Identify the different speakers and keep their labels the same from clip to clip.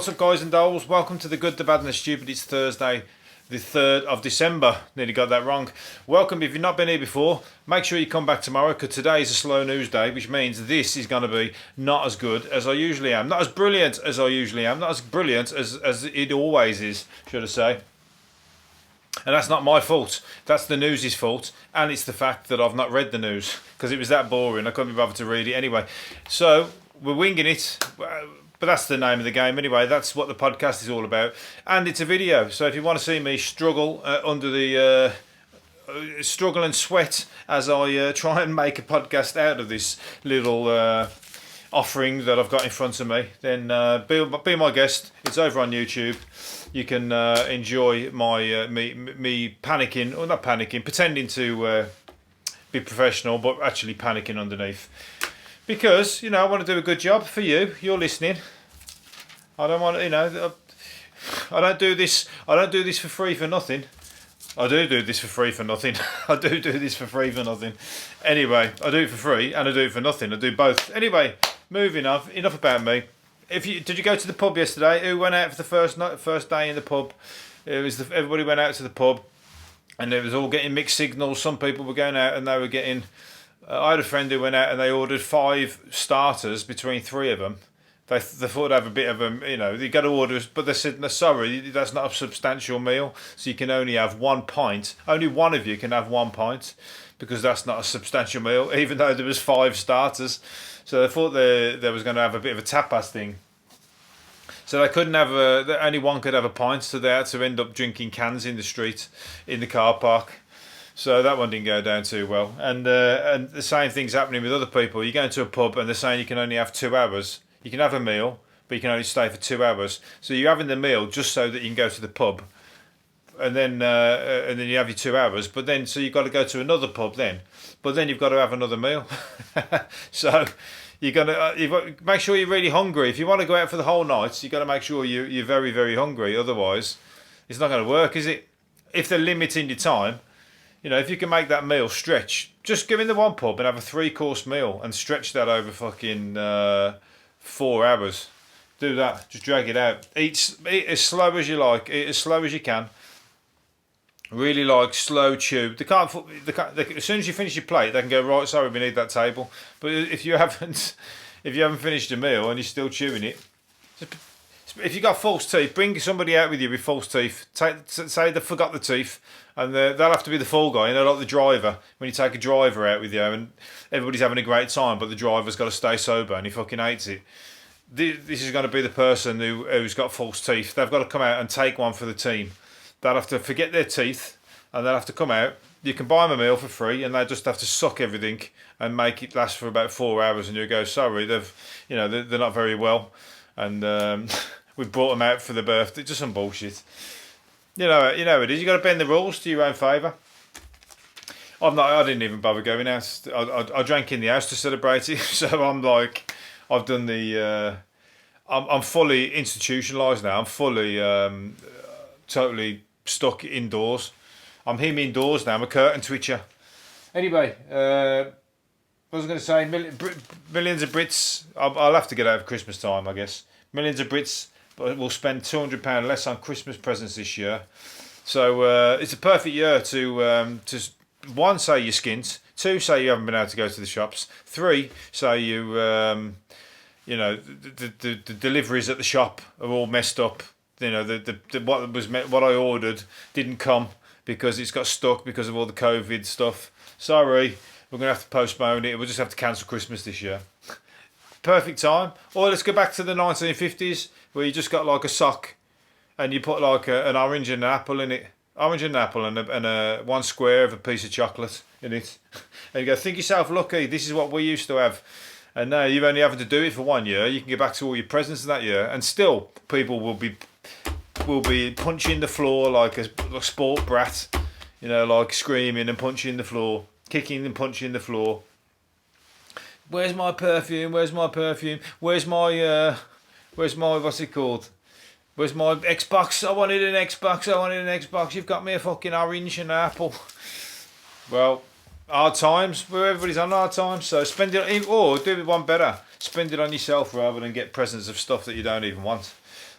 Speaker 1: What's up, guys and dolls? Welcome to the Good, the Bad and the Stupid. It's Thursday, the 3rd of December. Nearly got that wrong. Welcome. If you've not been here before, make sure you come back tomorrow, because today is a slow news day, which means this is going to be not as good as I usually am. Not as brilliant as I usually am. Not as brilliant as it always is, should I say. And that's not my fault. That's the news's fault. And it's the fact that I've not read the news, because it was that boring. I couldn't be bothered to read it anyway. So, we're winging it. But that's the name of the game anyway. That's what the podcast is all about. And it's a video. So if you want to see me struggle under the... struggle and sweat as I try and make a podcast out of this little offering that I've got in front of me, then be my guest. It's over on YouTube. You can enjoy my me panicking, or not panicking, pretending to be professional, but actually panicking underneath. Because, you know, I want to do a good job for you. You're listening. I don't want to, you know, I don't do this for free for nothing. I do this for free for nothing. I do this for free for nothing. Anyway, I do it for free and I do it for nothing. I do both. Anyway, moving on. Enough about me. Did you go to the pub yesterday? Who went out for the first day in the pub? Everybody went out to the pub, and it was all getting mixed signals. Some people were going out and they were getting... I had a friend who went out and they ordered 5 starters between 3 of them. They thought they'd have a bit of a, you know, you got to order, but they said, no, sorry, that's not a substantial meal, so you can only have 1 pint. Only one of you can have 1 pint, because that's not a substantial meal, even though there was 5 starters. So they thought they was going to have a bit of a tapas thing. So they couldn't have only one could have a pint, so they had to end up drinking cans in the street, in the car park. So that one didn't go down too well. And the same thing's happening with other people. You go into a pub and they're saying you can only have 2 hours. You can have a meal, but you can only stay for 2 hours. So you're having the meal just so that you can go to the pub, and then you have your 2 hours. But then, so you've got to go to another pub then. But then you've got to have another meal. So you've got to make sure you're really hungry. If you want to go out for the whole night, you've got to make sure you're very, very hungry. Otherwise, it's not going to work, is it? If they're limiting your time, you know, if you can make that meal stretch, just go in the one pub and have a 3-course meal and stretch that over fucking 4 hours. Do that. Just drag it out. Eat as slow as you like. Eat as slow as you can. Really like slow chew. As soon as you finish your plate, they can go, right, sorry, we need that table. But if you haven't finished a meal and you're still chewing it, if you got false teeth, bring somebody out with you with false teeth. Say they forgot the teeth, and they'll have to be the fall guy. You know, like the driver. When you take a driver out with you, and everybody's having a great time, but the driver's got to stay sober, and he fucking hates it. This is going to be the person who's got false teeth. They've got to come out and take one for the team. They'll have to forget their teeth, and they'll have to come out. You can buy them a meal for free, and they just have to suck everything and make it last for about 4 hours. And you go, sorry, they're not very well, and we've brought them out for the birthday. Just some bullshit. You know it is. You got to bend the rules to your own favour. I didn't even bother going out. I drank in the house to celebrate it. So I'm like, I've done the. I'm fully institutionalised now. I'm fully, totally stuck indoors. I'm him indoors now. I'm a curtain twitcher. Anyway, what was I going to say? Millions of Brits. I'll have to get out for Christmas time, I guess. Millions of Brits will spend £200 less on Christmas presents this year. So it's a perfect year to 1, say you're skint, 2, say you haven't been able to go to the shops, 3, say you the deliveries at the shop are all messed up. You know, what I ordered didn't come because it's got stuck because of all the COVID stuff. Sorry, we're going to have to postpone it. We'll just have to cancel Christmas this year. Perfect time. Or let's go back to the 1950s, where you just got like a sock and you put like an orange and an apple in it. Orange and an apple and a 1 square of a piece of chocolate in it. And you go, think yourself lucky, this is what we used to have. And now you've only having to do it for 1 year. You can get back to all your presents in that year, and still people will be punching the floor like a sport brat. You know, like screaming and punching the floor, kicking and punching the floor. Where's my perfume? Where's my perfume? Where's my what's it called? Where's my Xbox? I wanted an Xbox. You've got me a fucking orange and an apple. Well, hard times, where everybody's on hard times, so spend it, or do it one better, spend it on yourself rather than get presents of stuff that you don't even want.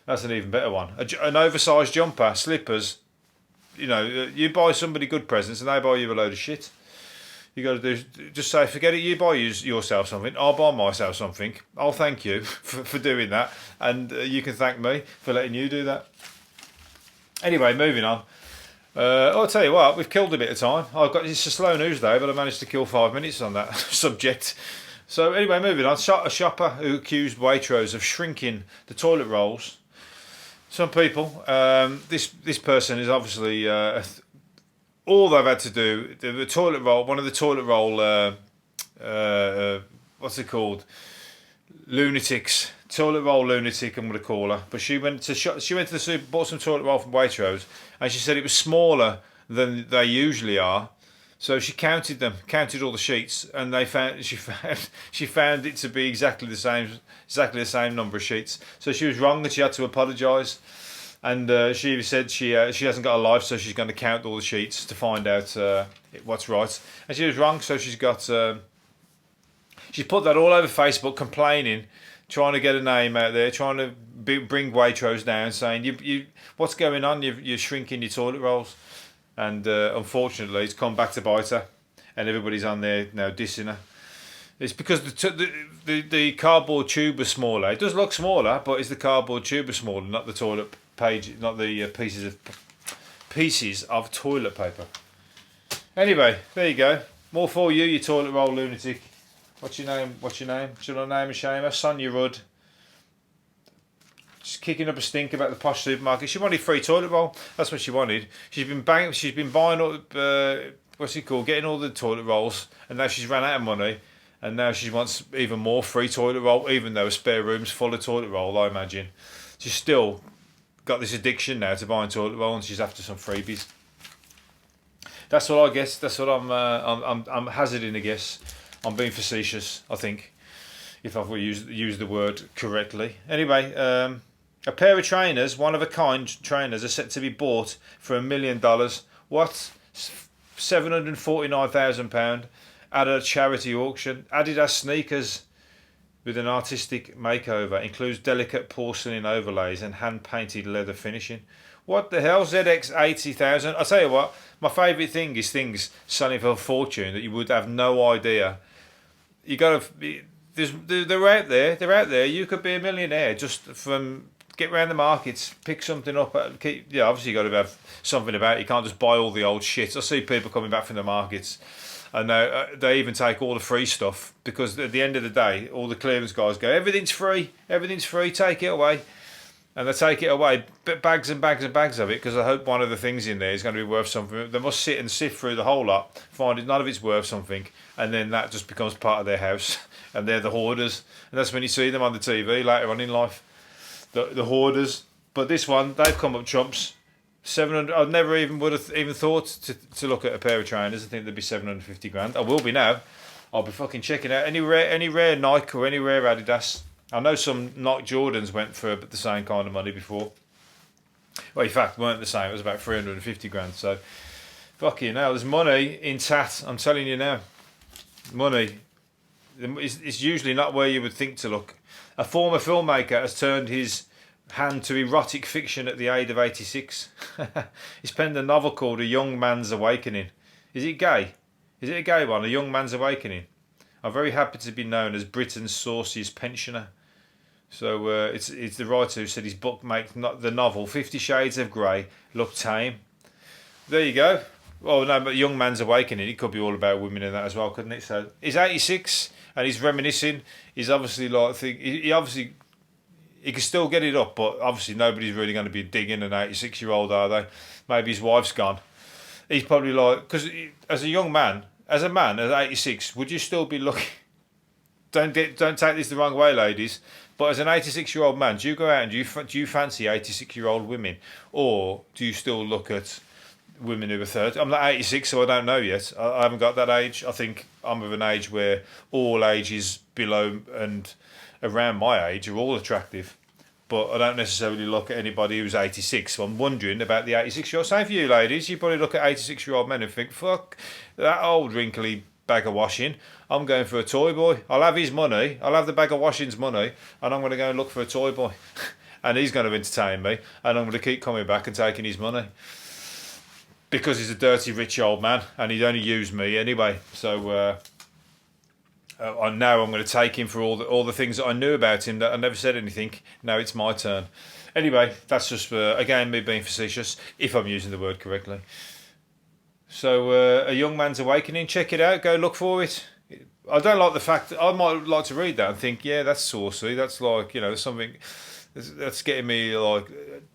Speaker 1: That's an even better one. An oversized jumper, slippers. You know, you buy somebody good presents and they buy you a load of shit. You got to do, just say, forget it. You buy yourself something. I'll buy myself something. I'll thank you for doing that, and you can thank me for letting you do that. Anyway, moving on. I'll tell you what, we've killed a bit of time. It's a slow news day, but I managed to kill 5 minutes on that subject. So anyway, moving on. A shopper who accused Waitrose of shrinking the toilet rolls. Some people. This person is obviously. All they've had to do, the toilet roll, one of the toilet roll, what's it called? Lunatics. Toilet roll lunatic, I'm going to call her. But she went to the super, bought some toilet roll from Waitrose, and she said it was smaller than they usually are. So she counted all the sheets, and she found it to be exactly the same number of sheets. So she was wrong, and she had to apologise. And she said she hasn't got a life, so she's going to count all the sheets to find out what's right. And she was wrong, so she's put that all over Facebook, complaining, trying to get a name out there, trying to bring Waitrose down, saying you what's going on? You're shrinking your toilet rolls, and unfortunately, it's come back to bite her, and everybody's on there now dissing her. It's because the cardboard tube was smaller. It does look smaller, but it's the cardboard tube is smaller, not the toilet page, not the pieces of toilet paper. Anyway, there you go. More for you, you toilet roll lunatic. What's your name? Should I name and shame her? Sonia Rudd. She's kicking up a stink about the posh supermarket. She wanted free toilet roll. That's what she wanted. She's been buying all, getting all the toilet rolls, and now she's ran out of money. And now she wants even more free toilet roll, even though a spare room's full of toilet roll, I imagine. She's still got this addiction now to buying toilet roll, and she's after some freebies. That's what I guess. That's what I'm hazarding a guess. I'm being facetious, I think, if I've used the word correctly. Anyway, a pair of trainers, one-of-a-kind trainers, are set to be bought for $1 million. What? £749,000 at a charity auction. Adidas sneakers with an artistic makeover includes delicate porcelain overlays and hand-painted leather finishing. What the hell? ZX80,000. I'll tell you what, my favourite thing is things selling for a fortune that you would have no idea. You got to. They're out there. They're out there. You could be a millionaire just from get around the markets, pick something up. Obviously you got to have something about it. You can't just buy all the old shit. I see people coming back from the markets, and they even take all the free stuff, because at the end of the day, all the clearance guys go, everything's free, take it away. And they take it away, bags and bags and bags of it, because I hope one of the things in there is going to be worth something. They must sit and sift through the whole lot, find none of it's worth something, and then that just becomes part of their house, and they're the hoarders. And that's when you see them on the TV later on in life, the hoarders. But this one, they've come up trumps. 700. I never even would have even thought to look at a pair of trainers. I think they'd be 750 grand. I will be now. I'll be fucking checking out any rare Nike or any rare Adidas. I know some Nike Jordans went for the same kind of money before. Well, in fact, weren't the same. It was about 350 grand. So, fucking hell, there's money in tat. I'm telling you now. Money. It's usually not where you would think to look. A former filmmaker has turned his hand to erotic fiction at the age of 86. He's penned a novel called A Young Man's Awakening. Is it gay? Is it a gay one? A Young Man's Awakening. I'm very happy to be known as Britain's sauciest pensioner. So it's the writer who said his book makes the novel 50 Shades of Grey look tame. There you go. Well, no, but Young Man's Awakening, it could be all about women in that as well, couldn't it? So he's 86 and he's reminiscing. He's obviously he can still get it up, but obviously nobody's really going to be digging an 86-year-old, are they? Maybe his wife's gone. He's probably because as a young man, as a man at 86, would you still be looking? Don't take this the wrong way, ladies. But as an 86-year-old man, do you go out and do you fancy 86-year-old women, or do you still look at women who are 30? I'm not 86, so I don't know yet. I haven't got that age. I think I'm of an age where all ages below and around my age are all attractive. But I don't necessarily look at anybody who's 86. So I'm wondering about the 86-year-old. Same for you, ladies. You probably look at 86-year-old men and think, fuck, that old wrinkly bag of washing. I'm going for a toy boy. I'll have his money. I'll have the bag of washing's money, and I'm going to go and look for a toy boy. and he's going to entertain me, and I'm going to keep coming back and taking his money because he's a dirty rich old man and he'd only use me anyway. So now I'm going to take him for all the things that I knew about him that I never said anything. Now it's my turn. Anyway, that's just again me being facetious, if I'm using the word correctly. So A Young Man's Awakening, check it out, go look for it. I don't like the fact that I might like to read that and think, yeah, that's saucy, that's like, you know, something that's getting me like,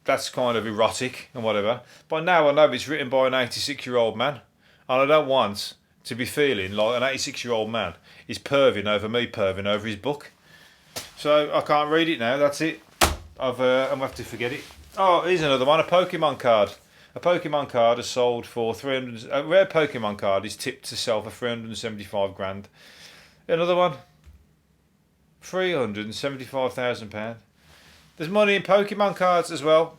Speaker 1: that's kind of erotic and whatever. But now I know it's written by an 86-year-old man, and I don't want to be feeling like an 86-year-old man is perving over me, perving over his book. So I can't read it now, that's it. I'm going to have to forget it. Oh, here's another one, a Pokemon card. A Pokemon card is sold for 300. A rare Pokemon card is tipped to sell for 375 grand. Another one, £375,000. There's money in Pokemon cards as well.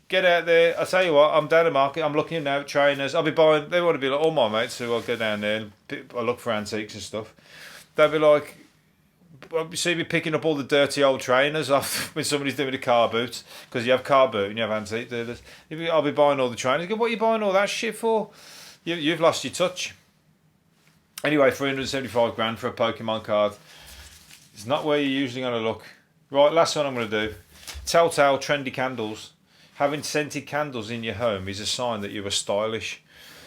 Speaker 1: Get out there. I tell you what, I'm down the market. I'm looking now at trainers. I'll be buying. They want to be like all my mates who I'll go down there and I look for antiques and stuff. They'll be like, you see me picking up all the dirty old trainers off when somebody's doing a car boot, because you have car boot and you have antique dealers. I'll be buying all the trainers. Go, what are you buying all that shit for? You've lost your touch. Anyway, 375 grand for a Pokemon card. It's not where you're usually going to look. Right, last one I'm going to do. Telltale trendy candles. Having scented candles in your home is a sign that you are stylish.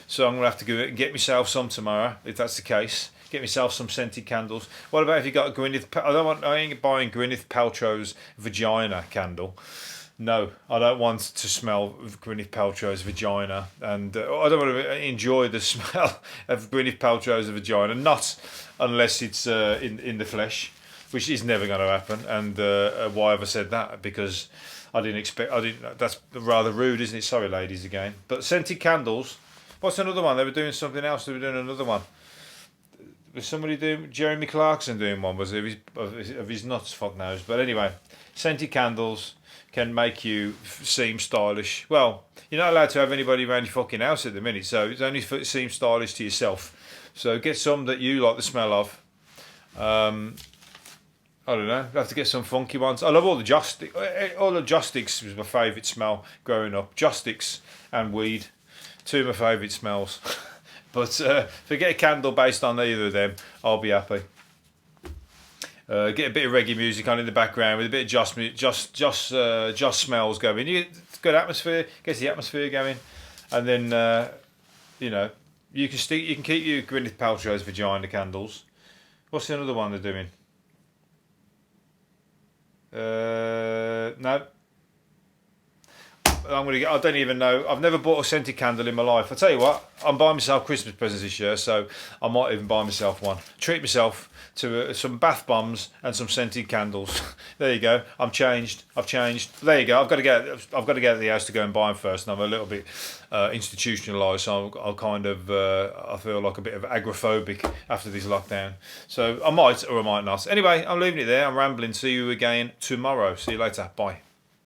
Speaker 1: So I'm going to have to go get myself some tomorrow, if that's the case. Get myself some scented candles. What about if you got a Gwyneth? I ain't buying Gwyneth Paltrow's vagina candle. No, I don't want to smell Gwyneth Paltrow's vagina, and I don't want to enjoy the smell of Gwyneth Paltrow's vagina. Not unless it's in the flesh, which is never going to happen. And why have I said that? Because I didn't expect. That's rather rude, isn't it? Sorry, ladies, again. But scented candles. What's another one? They were doing something else. They were doing another one. Was somebody doing, Jeremy Clarkson doing one, was it, of his nuts, fuck knows. But anyway, scented candles can make you seem stylish. Well, you're not allowed to have anybody around your fucking house at the minute, so it's only seem stylish to yourself. So get some that you like the smell of. I don't know, you have to get some funky ones. I love all the Joss Sticks. All the Joss Sticks was my favourite smell growing up. Joss Sticks and weed, two of my favourite smells. But if I get a candle based on either of them, I'll be happy. Get a bit of reggae music on in the background with a bit of Joss smells going. You get good atmosphere, gets the atmosphere going, and then you know you can keep your Gwyneth Paltrow's vagina candles. What's the other one they're doing? No. I don't even know. I've never bought a scented candle in my life. I tell you what, I'm buying myself Christmas presents this year, so I might even buy myself one. Treat myself to some bath bombs and some scented candles. There you go. I've changed. There you go. I've got to get out of the house to go and buy them first, and I'm a little bit institutionalised, so I'll kind of I feel like a bit of agoraphobic after this lockdown. So I might or I might not. Anyway, I'm leaving it there. I'm rambling. See you again tomorrow. See you later. Bye.